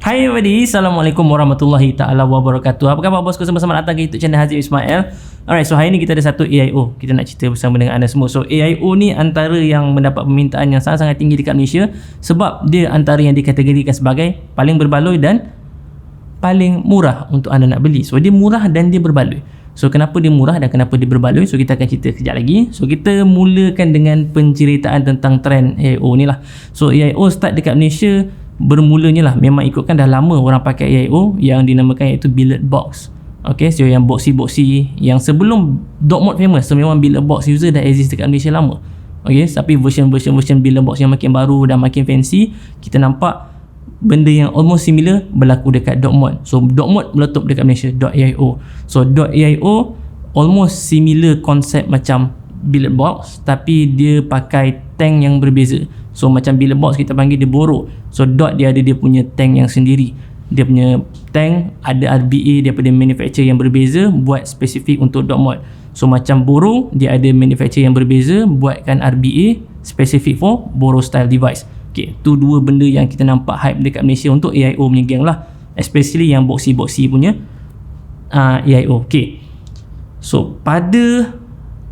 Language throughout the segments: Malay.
Hai everybody, Assalamualaikum warahmatullahi ta'ala wabarakatuh. Apa khabar bosku, sama-sama datang ke YouTube channel Hazim Ismail. Alright, so hari ni kita ada satu AIO. Kita nak cerita bersama dengan anda semua. So AIO ni antara yang mendapat permintaan yang sangat-sangat tinggi dekat Malaysia, sebab dia antara yang dikategorikan sebagai paling berbaloi dan paling murah untuk anda nak beli. So dia murah dan dia berbaloi. So kenapa dia murah dan kenapa dia berbaloi? So kita akan cerita kejap lagi. So kita mulakan dengan penceritaan tentang trend AIO ni lah. So AIO start dekat Malaysia, bermulanya lah memang ikutkan dah lama orang pakai AIO yang dinamakan iaitu billet box. Okay, so yang boxy yang sebelum Dot-Mod famous, so memang billet box user dah exist dekat Malaysia lama. Okay, tapi version billet box yang makin baru dan makin fancy, kita nampak benda yang almost similar berlaku dekat Dot-Mod. So Dot-Mod meletup dekat Malaysia, .aio. So .aio almost similar konsep macam billet box, tapi dia pakai tank yang berbeza. So macam billet box kita panggil dia borok. So Dot dia ada dia punya tank yang sendiri. Dia punya tank ada RBA daripada manufacturer yang berbeza buat spesifik untuk Dot-Mod. So macam Boro dia ada manufacturer yang berbeza buatkan RBA spesifik for Boro style device. Okay, tu dua benda yang kita nampak hype dekat Malaysia untuk AIO punya gang lah, especially yang boxy punya AIO. Okay, so pada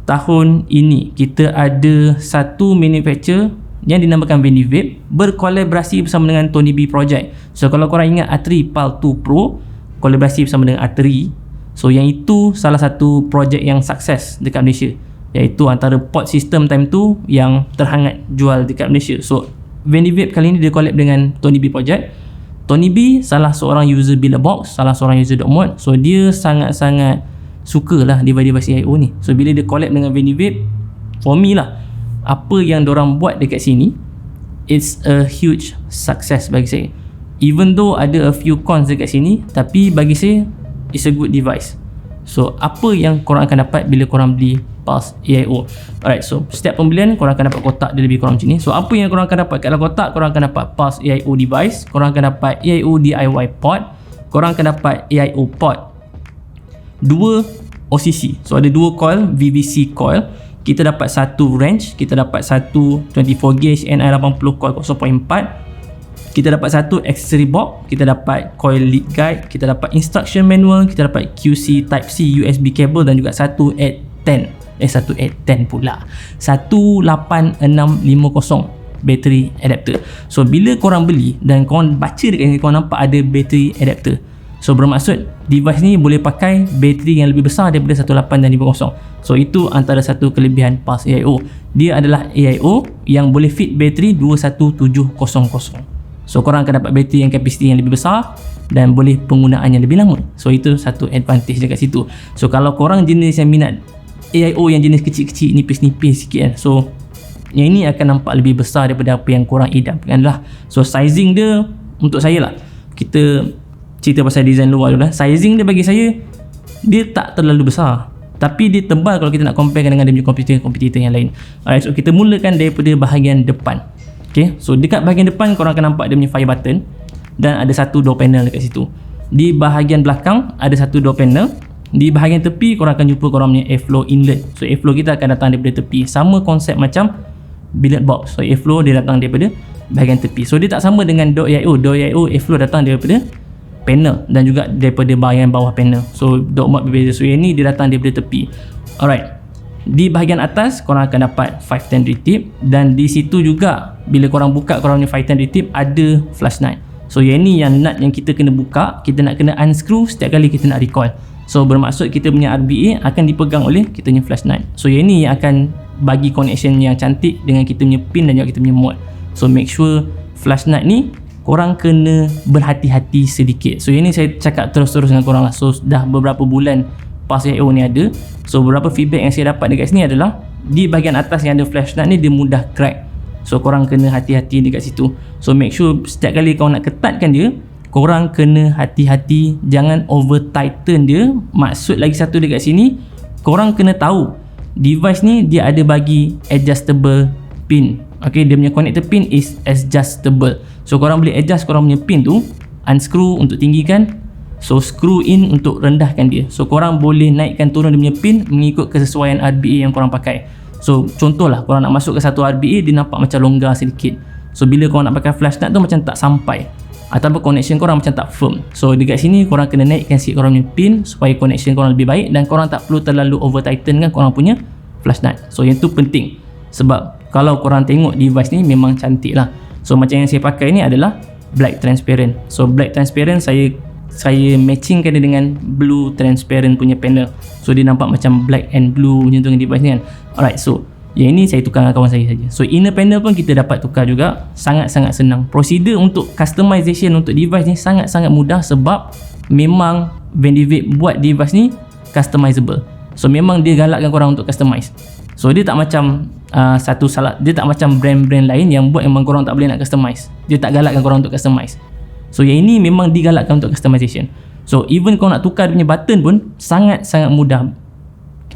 tahun ini kita ada satu manufacturer yang dinamakan Venivape berkolaborasi bersama dengan Tony B Project. So kalau korang ingat Atri PAL 2 Pro kolaborasi bersama dengan Atri, so yang itu salah satu projek yang sukses dekat Malaysia, iaitu antara port system time tu yang terhangat jual dekat Malaysia. So Venivape kali ni dia collab dengan Tony B Project. Tony B salah seorang user billet box, salah seorang user Dot-Mod. So dia sangat-sangat suka lah device AIO ni. So bila dia collab dengan Venivape, for me lah, apa yang diorang buat dekat sini, it's a huge success bagi saya. Even though ada a few cons dekat sini, tapi bagi saya it's a good device. So apa yang korang akan dapat bila korang beli Pulse AIO? Alright, so setiap pembelian korang akan dapat kotak dia lebih kurang macam ni. So apa yang korang akan dapat kat dalam kotak? Korang akan dapat Pulse AIO device, korang akan dapat AIO DIY port, korang akan dapat AIO port, 2 OCC. So ada 2 coil, VVC coil. Kita dapat satu wrench, kita dapat satu 24 gauge NI80 coil 0.4, kita dapat satu accessory box, kita dapat coil lead guide, kita dapat instruction manual, kita dapat QC type C USB cable dan juga satu 18650 pula 18650 battery adapter. So bila korang beli dan korang baca dekat sini, korang nampak ada battery adapter. So bermaksud device ni boleh pakai bateri yang lebih besar daripada 18650. So itu antara satu kelebihan Pulse AIO. Dia adalah AIO yang boleh fit bateri 21700. So korang akan dapat bateri yang kapasiti yang lebih besar dan boleh penggunaan yang lebih lama. So itu satu advantage dekat situ. So kalau korang jenis yang minat AIO yang jenis kecil-kecil, nipis-nipis sikit kan, so yang ini akan nampak lebih besar daripada apa yang korang idamkan lah. So sizing dia untuk saya lah, kita cerita pasal design luar dulu lah. Sizing dia bagi saya, dia tak terlalu besar, tapi dia tebal kalau kita nak compare dengan dia punya kompetitor yang lain. Alright, so kita mulakan daripada bahagian depan. Okay, so dekat bahagian depan korang akan nampak dia punya fire button dan ada satu door panel dekat situ. Di bahagian belakang ada satu door panel. Di bahagian tepi korang akan jumpa korang punya airflow inlet. So airflow kita akan datang daripada tepi, sama konsep macam billet box. So airflow dia datang daripada bahagian tepi. So dia tak sama dengan .aio. .aio airflow datang daripada panel dan juga daripada bahagian bawah panel. So Dot-Mod berbeza. So yang ni dia datang daripada tepi. Alright, di bahagian atas korang akan dapat 510 retip dan di situ juga bila korang buka korang punya 510 retip ada flash nut. So yang ni yang nut yang kita kena buka, kita nak kena unscrew setiap kali kita nak recoil. So bermaksud kita punya RBA akan dipegang oleh kita punya flash nut. So yang ni akan bagi connection yang cantik dengan kita punya pin dan juga kita punya mod. So make sure flash nut ni korang kena berhati-hati sedikit. So ini saya cakap terus-terus dengan korang lah. So dah beberapa bulan Pulse AIO ni ada. So beberapa feedback yang saya dapat dekat sini adalah di bahagian atas yang ada flash nut ni dia mudah crack. So korang kena hati-hati dekat situ. So make sure setiap kali korang nak ketatkan dia, korang kena hati-hati, jangan over tighten dia. Maksud lagi satu dekat sini, korang kena tahu device ni dia ada bagi adjustable pin. Okay, dia punya connector pin is adjustable. So korang boleh adjust korang punya pin tu, unscrew untuk tinggikan, so screw in untuk rendahkan dia. So korang boleh naikkan turun dia punya pin mengikut kesesuaian RBA yang korang pakai. So contohlah korang nak masuk ke satu RBA, dia nampak macam longgar sedikit. So bila korang nak pakai flash nut tu macam tak sampai. ataupun connection korang macam tak firm. So dekat sini korang kena naikkan sikit korang punya pin supaya connection korang lebih baik, dan korang tak perlu terlalu over tighten kan korang punya flash nut. So yang tu penting, sebab kalau korang tengok device ni memang cantik lah. So macam yang saya pakai ni adalah black transparent. So black transparent saya matchingkan dia dengan blue transparent punya panel. So dia nampak macam black and blue macam tu dengan device ni kan. Alright, so yang ini saya tukar dengan kawan saya saja. So inner panel pun kita dapat tukar juga. Sangat-sangat senang. Prosedur untuk customization untuk device ni sangat-sangat mudah, sebab memang Vendivape buat device ni customizable. So memang dia galakkan korang untuk customize. So dia tak macam dia tak macam brand-brand lain yang buat memang korang tak boleh nak customize. Dia tak galakkan korang untuk customize. So yang ini memang digalakkan untuk customization. So even kau nak tukar dia punya button pun sangat-sangat mudah.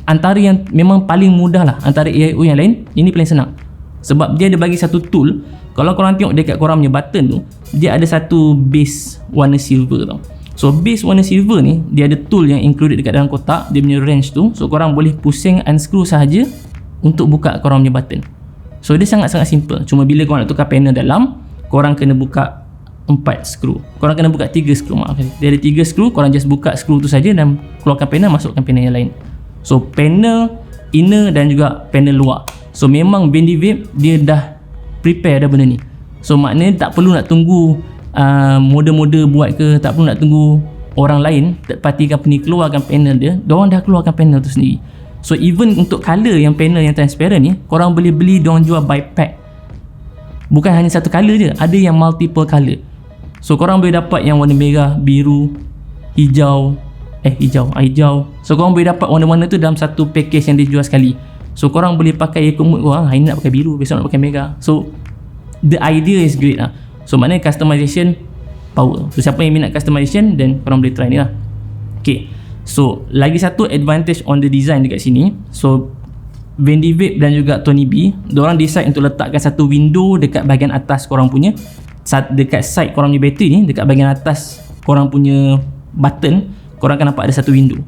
Antara yang memang paling mudah lah antara AIO yang lain, ini paling senang. Sebab dia ada bagi satu tool. Kalau korang tengok dekat korang punya button tu, dia ada satu base warna silver tau. So base warna silver ni, dia ada tool yang included dekat dalam kotak, dia punya range tu. So korang boleh pusing unscrew sahaja untuk buka korang punya button. So dia sangat-sangat simple. Cuma bila korang nak tukar panel dalam, korang kena buka 4 skru. Korang kena buka 3 skru, maaf. Dia ada 3 skru, korang just buka skru tu saja dan keluarkan panel, masukkan panel yang lain. So panel inner dan juga panel luar. So memang Vendivape dia dah prepare dah benda ni. So maknanya tak perlu nak tunggu model-model buat ke, tak perlu nak tunggu orang lain third party company keluarkan panel dia. Diorang dah keluarkan panel tu sendiri. So even untuk color yang panel yang transparent ni, korang boleh beli, diorang jual by pack. Bukan hanya satu color je, ada yang multiple color. So korang boleh dapat yang warna merah, biru, hijau. So korang boleh dapat warna-warna tu dalam satu package yang dijual sekali. So korang boleh pakai ikut mood korang. Hari ni nak pakai biru, besok nak pakai merah. So the idea is great lah. So maknanya customization power. So siapa yang minat customization, then korang boleh try ni lah. Okay, so lagi satu advantage on the design dekat sini. So Vendivape dan juga Tony B, diorang decide untuk letakkan satu window dekat bahagian atas korang punya, dekat side korang punya bateri ni, dekat bahagian atas korang punya button, korang akan nampak ada satu window.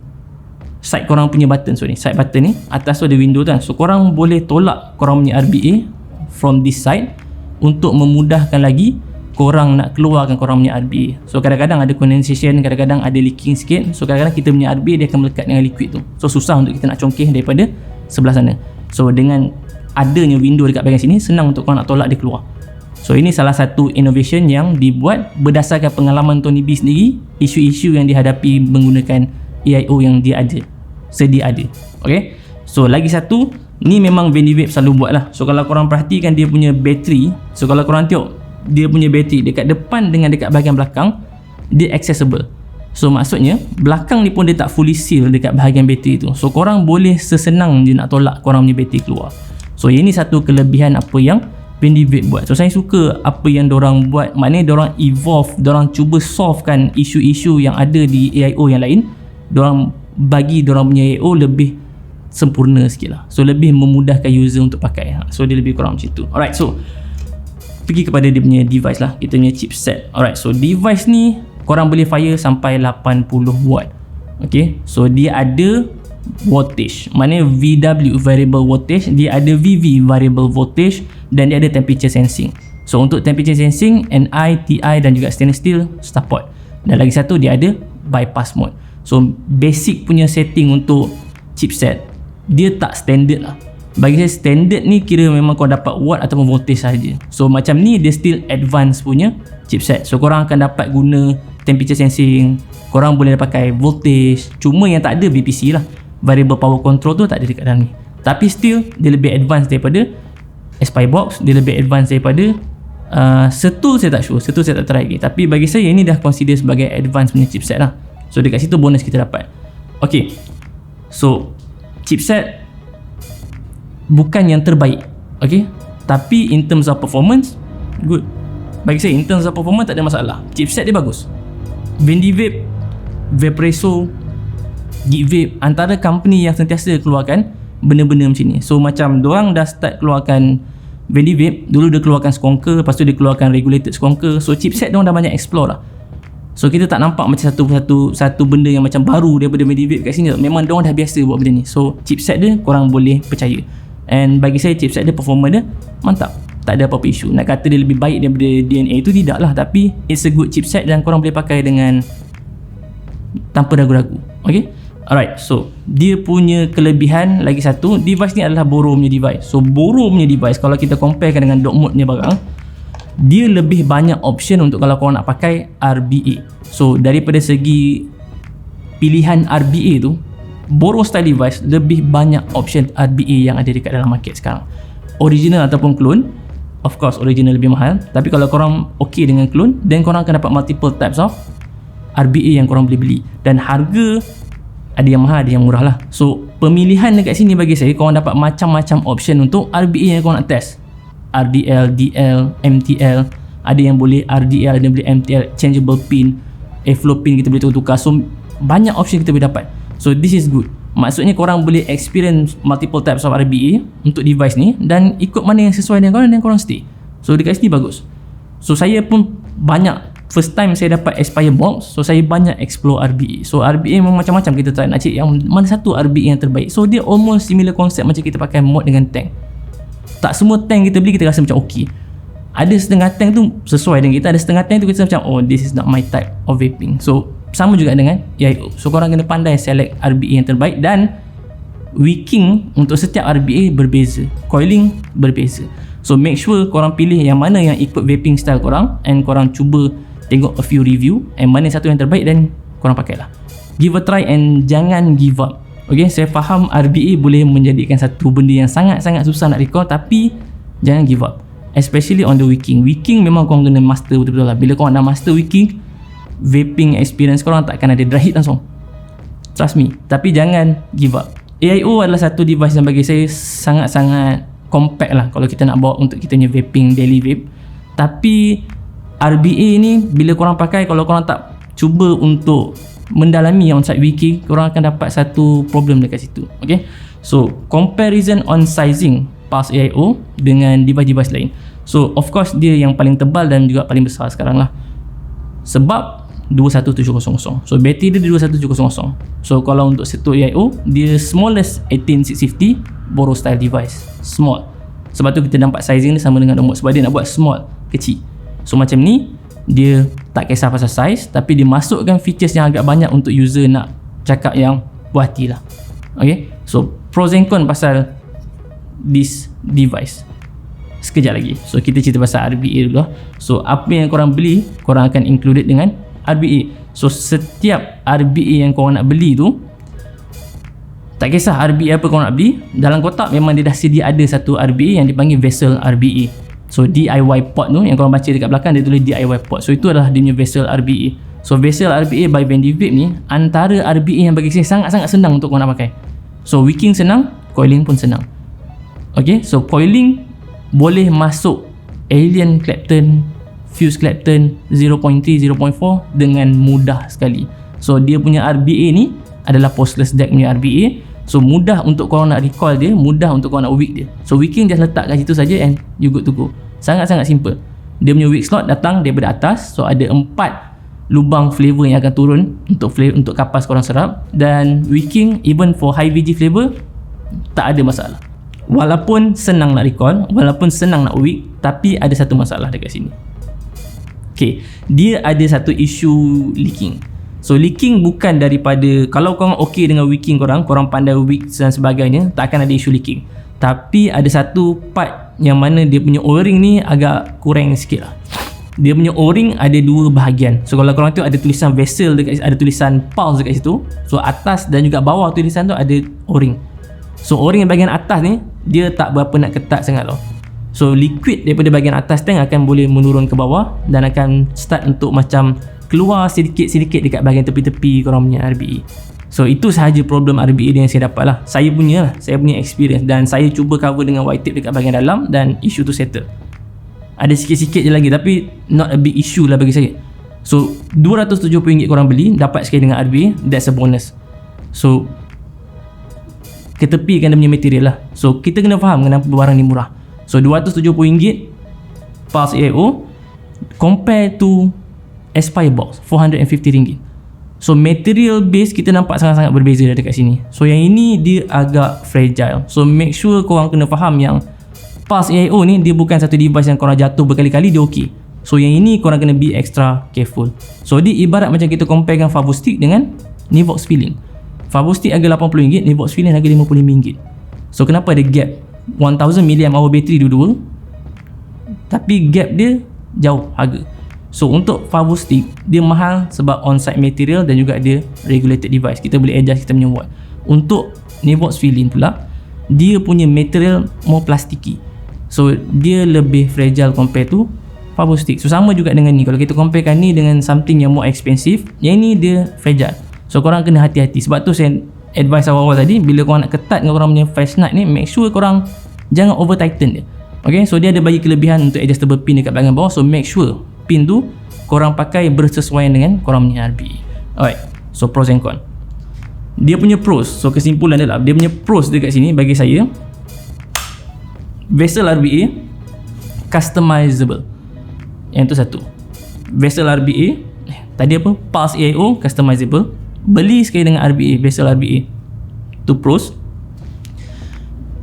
Side korang punya button, side button ni, atas tu ada window tu kan. So korang boleh tolak korang punya RBA from this side untuk memudahkan lagi korang nak keluarkan korang punya RBA. So kadang-kadang ada condensation, kadang-kadang ada leaking sikit. So kadang-kadang kita punya RBA dia akan melekat dengan liquid tu. So susah untuk kita nak congkeh daripada sebelah sana. So dengan adanya window dekat bahagian sini, senang untuk korang nak tolak dia keluar. So ini salah satu innovation yang dibuat berdasarkan pengalaman Tony B sendiri, isu-isu yang dihadapi menggunakan AIO yang dia ada, sedia ada. Okay, so lagi satu, ni memang Vendivape selalu buat lah. So kalau korang perhatikan dia punya bateri, so kalau korang tengok dia punya bateri dekat depan dengan dekat bahagian belakang, dia accessible. So maksudnya belakang ni pun dia tak fully seal dekat bahagian bateri tu. So korang boleh sesenang je nak tolak korang punya bateri keluar. So ini satu kelebihan apa yang Vendivape buat. So saya suka apa yang dorang buat. Maknanya dorang evolve, dorang cuba solvekan isu-isu yang ada di AIO yang lain. Dorang bagi dorang punya AIO lebih sempurna sikit lah. So lebih memudahkan user untuk pakai. So dia lebih kurang macam tu. Alright, so pergi kepada dia punya device lah, kita punya chipset. Alright, so device ni korang boleh fire sampai 80 watt. Okay, so dia ada voltage, maknanya VW variable voltage, dia ada VV variable voltage, dan dia ada temperature sensing. So untuk temperature sensing, NI, TI dan juga stainless steel support. Dan lagi satu, dia ada bypass mode. So basic punya setting untuk chipset dia tak standard lah. Bagi saya standard ni kira memang kau dapat watt ataupun voltage saja. So macam ni dia still advanced punya chipset. So korang akan dapat guna temperature sensing, korang boleh pakai voltage. Cuma yang tak ada VPC lah, variable power control tu tak ada dekat dalam ni. Tapi still dia lebih advanced daripada SPI box, dia lebih advanced daripada Setul saya tak sure, Setul saya tak try lagi. Tapi bagi saya ini dah consider sebagai advanced punya chipset lah. So dekat situ bonus kita dapat. Okay, so chipset bukan yang terbaik, okay, tapi in terms of performance good. Bagi saya in terms of performance tak ada masalah. Chipset dia bagus. Vendivape, Vaporesso, Geekvape antara company yang sentiasa keluarkan benda-benda macam ni. So macam diorang dah start keluarkan Vendivape, dulu dia keluarkan Squonker, lepas tu dia keluarkan regulated Squonker. So chipset diorang dah banyak explore lah. So kita tak nampak macam satu benda yang macam baru daripada Vendivape kat sini. Memang diorang dah biasa buat benda ni. So chipset dia korang boleh percaya. And bagi saya chipset dia performance dia mantap. tak ada apa-apa isu. Nak kata dia lebih baik daripada DNA tu, tidak lah, tapi it's a good chipset dan korang boleh pakai dengan tanpa ragu-ragu. Okay, alright, so dia punya kelebihan lagi satu, device ni adalah Boro punya device. So Boro punya device, kalau kita comparekan dengan dog mode punya barang, dia lebih banyak option untuk kalau korang nak pakai RBA. So daripada segi pilihan RBA tu, Boro style device lebih banyak option RBA yang ada dekat dalam market sekarang. Original ataupun clone, of course original lebih mahal, tapi kalau korang okay dengan clone, then korang akan dapat multiple types of RBA yang korang boleh beli, dan harga ada yang mahal, ada yang murah lah. So pemilihan dekat sini bagi saya, korang dapat macam-macam option untuk RBA yang korang nak test. RDL, DL, MTL, ada yang boleh RDL, ada yang boleh MTL, changeable pin, airflow pin kita boleh tukar-tukar. So banyak option kita boleh dapat. So this is good. Maksudnya korang boleh experience multiple types of RBA untuk device ni, dan ikut mana yang sesuai dengan korang dan korang stay. So dekat sini bagus. So saya pun banyak, first time saya dapat Aspire box, so saya banyak explore RBA. So RBA memang macam-macam kita try nak cari yang mana satu RBA yang terbaik. So dia almost similar concept macam kita pakai mod dengan tank. Tak semua tank kita beli kita rasa macam okay. Ada setengah tank tu sesuai dengan kita, ada setengah tank tu kita macam oh this is not my type of vaping. So sama juga dengan EIO. So korang kena pandai select RBA yang terbaik, dan wicking untuk setiap RBA berbeza, coiling berbeza. So make sure korang pilih yang mana yang ikut vaping style korang, and korang cuba tengok a few review and mana satu yang terbaik, dan korang pakailah. Give a try and jangan give up. Okay, saya faham RBA boleh menjadikan satu benda yang sangat-sangat susah nak record, tapi jangan give up, especially on the wicking. Wicking memang korang kena master betul-betul lah. Bila korang dah master wicking, vaping experience korang takkan ada dry hit langsung, trust me. Tapi jangan give up. AIO adalah satu device yang bagi saya sangat-sangat compact lah kalau kita nak bawa untuk kita punya vaping daily vape. Tapi RBA ni bila korang pakai, kalau korang tak cuba untuk mendalami on-site wicking, korang akan dapat satu problem dekat situ. Okay, so comparison on sizing Pulse AIO dengan device-device lain. So of course dia yang paling tebal dan juga paling besar sekarang lah, sebab 21700. So battery dia 21700. So kalau untuk satu AIO, dia smallest 18650 Boro style device, small. Sebab tu kita nampak sizing dia sama dengan Nomod, sebab dia nak buat small, kecil. So macam ni, dia tak kisah pasal size, tapi dia masukkan features yang agak banyak untuk user nak cakap yang puas hati lah. Okay, so pros and cons pasal this device sekejap lagi. So kita cerita pasal RBA dulu lah. So apa yang korang beli, korang akan included dengan RBA. So setiap RBA yang korang nak beli tu, tak kisah RBA apa korang nak beli, dalam kotak memang dia dah sedia ada satu RBA yang dipanggil Vessel RBA. So DIY port tu yang korang baca dekat belakang, dia tulis DIY port. So itu adalah dia punya Vessel RBA. So Vessel RBA by Vendivape ni antara RBA yang bagi saya sangat-sangat senang untuk korang nak pakai. So wicking senang, coiling pun senang. Okay, so coiling boleh masuk Alien Clapton, Fuse Clapton 0.3, 0.4 dengan mudah sekali. So dia punya RBA ni adalah postless deck punya RBA. So mudah untuk korang nak recall dia, mudah untuk korang nak wick dia. So wicking just letak kat situ saja and you good to go. Sangat-sangat simple. Dia punya wick slot datang daripada atas. So ada 4 lubang flavor yang akan turun untuk kapas korang serap. Dan wicking even for high VG flavor tak ada masalah. Walaupun senang nak recall, walaupun senang nak wick, tapi ada satu masalah dekat sini. Okay, dia ada satu isu leaking. So leaking bukan daripada, kalau korang okay dengan wicking korang pandai wick dan sebagainya, tak akan ada isu leaking. Tapi ada satu part yang mana dia punya o-ring ni agak kurang sikit lah. Dia punya o-ring ada 2 bahagian. So kalau korang tengok ada tulisan Vessel dekat, ada tulisan Pulse dekat situ. So atas dan juga bawah tulisan tu ada o-ring. So o-ring yang bahagian atas ni dia tak berapa nak ketat sangat tau. So liquid daripada bahagian atas tank akan boleh menurun ke bawah dan akan start untuk macam keluar sedikit-sedikit dekat bahagian tepi-tepi korang punya RBA. So itu sahaja problem RBA dia yang saya dapat lah. Saya punya experience, dan saya cuba cover dengan white tape dekat bahagian dalam dan isu tu settle. Ada sikit-sikit je lagi tapi not a big issue lah bagi saya. So RM270 korang beli, dapat sekali dengan RBA, that's a bonus. So ketepikan dia punya material lah. So kita kena faham kenapa barang ni murah. So RM270 Pulse AIO compare to Aspire box RM450. So material base kita nampak sangat-sangat berbeza dekat sini. So yang ini dia agak fragile. So make sure korang kena faham yang Pulse AIO ni dia bukan satu device yang korang jatuh berkali-kali dia okey. So yang ini korang kena be extra careful. So dia ibarat macam kita comparekan Favostick dengan Nivox Feeling. Favostick harga RM80, Nivox Feeling harga RM55. So kenapa ada gap 1000 mAh bateri dua-dua, tapi gap dia jauh harga. So untuk Favostick dia mahal sebab on-site material dan juga dia regulated device, kita boleh adjust kita punya watt. Untuk Nivox Feeling pula dia punya material more plastiki, so dia lebih fragile compare to Favostick. So sama juga dengan ni, kalau kita comparekan ni dengan something yang more expensive, yang ni dia fragile. So korang kena hati-hati. Sebab tu saya advice awal-awal tadi, bila korang nak ketat dengan korang punya fast nut ni, make sure korang jangan over tighten dia. Okay, so dia ada bagi kelebihan untuk adjustable pin dekat belakang bawah. So make sure pin tu korang pakai bersesuaian dengan korang punya RBE. Alright, so pros and cons. Dia punya pros, so kesimpulan dia lah, dia punya pros dekat sini bagi saya, Vessel RBE customizable. Yang tu satu. Vessel RBE tadi apa? Pulse AIO customizable. Beli sekali dengan RBE, Vessel RBE. Tu pros.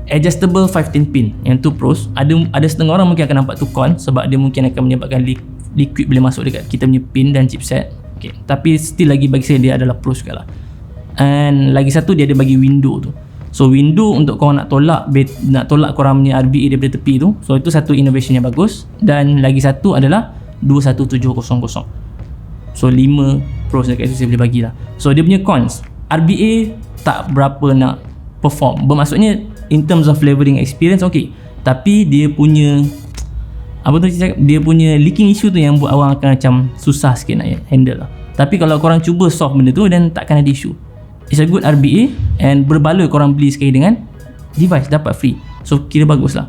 Adjustable 510 pin. Yang tu pros. Ada setengah orang mungkin akan nampak tu con, sebab dia mungkin akan menyebabkan liquid boleh masuk dekat kita punya pin dan chipset. Okay. Tapi still lagi bagi saya dia adalah pros juga lah. And lagi satu dia ada bagi window tu. So window untuk korang nak tolak korang punya RBE daripada tepi tu. So itu satu innovation yang bagus. Dan lagi satu adalah 21700. So 5 pros dekat situ saya boleh bagilah. So dia punya cons, RBE tak berapa nak perform. Bermaksudnya in terms of flavoring experience okay, tapi dia punya apa tu cakap, dia punya leaking issue tu yang buat orang akan macam susah sikit nak handle lah. Tapi kalau korang cuba solve benda tu, dan takkan ada issue. It's a good RBE, and berbaloi korang beli sekali dengan device dapat free. So kira bagus lah.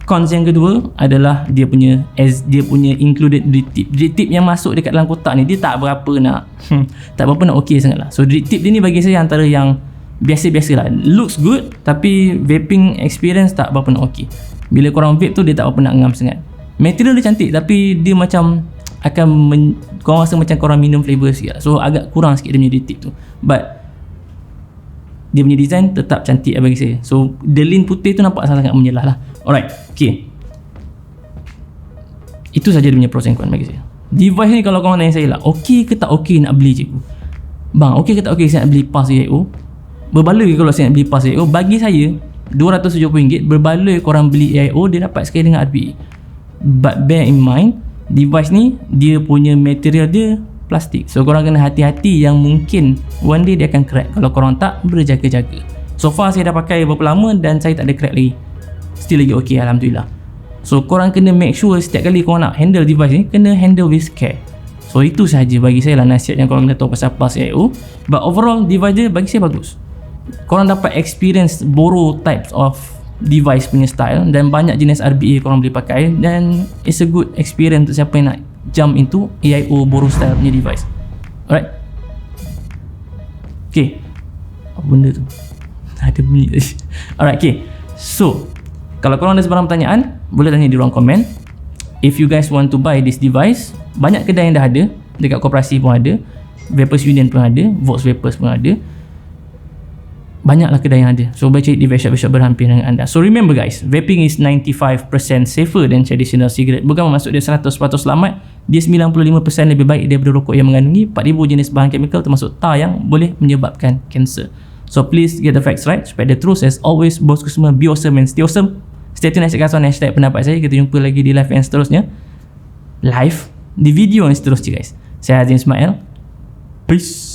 Cons yang kedua adalah dia punya included drip tip. Drip tip yang masuk dekat dalam kotak ni dia tak berapa nak okey sangat lah. So drip tip dia ni bagi saya antara yang biasa-biasa lah. Looks good, tapi vaping experience tak berapa nak okey. Bila korang vape tu dia tak berapa nak ngam sangat. Material dia cantik, tapi dia macam akan korang rasa macam korang minum flavor sikit lah. So agak kurang sikit dia punya drip tip tu. But dia punya design tetap cantik bagi saya. So the lin putih tu nampak sangat menyelah lah. Alright, okay. Itu saja dia punya pros and cons bagi saya. Device ni kalau korang tanya saya lah, okey ke tak okey nak beli cikgu? Bang, okey ke tak okey saya nak beli Pulse AIO? Berbaloi ke kalau saya nak beli Pulse AIO? Bagi saya RM270 berbaloi korang beli AIO, dia dapat sekali dengan RBE. But bear in mind, device ni dia punya material dia plastik. So korang kena hati-hati yang mungkin one day dia akan crack kalau korang tak berjaga-jaga. So far saya dah pakai berapa lama dan saya tak ada crack lagi. Still lagi okay, alhamdulillah. So korang kena make sure setiap kali korang nak handle device ni, kena handle with care. So itu sahaja bagi saya lah nasihat yang korang kena tahu pasal Pulse AIO. But overall device dia bagi saya bagus. Korang dapat experience borrow types of device punya style, dan banyak jenis RBE korang boleh pakai, dan it's a good experience untuk siapa yang nak jump into AIO borrow style punya device. Alright. Okay. Apa benda tu? Ada bunyi tadi. Alright, okay. So kalau korang ada sebarang pertanyaan, boleh tanya di ruang komen. If you guys want to buy this device, banyak kedai yang dah ada. Dekat koperasi pun ada, Vapers Union pun ada, Vox Vapers pun ada. Banyaklah kedai yang ada. So boleh cari di vape shop berhampir dengan anda. So remember guys, vaping is 95% safer than traditional cigarette. Bukan bermaksud dia 100% selamat. Dia 95% lebih baik daripada rokok yang mengandungi 4000 jenis bahan chemical termasuk tar yang boleh menyebabkan kanser. So please get the facts right, spread the truth. As always, bosku semua, be awesome and stay awesome. Stay tune next episode hashtag pendapat saya. Kita jumpa lagi di live yang seterusnya. Live di video yang seterusnya guys. Saya Hazim Ismail. Peace.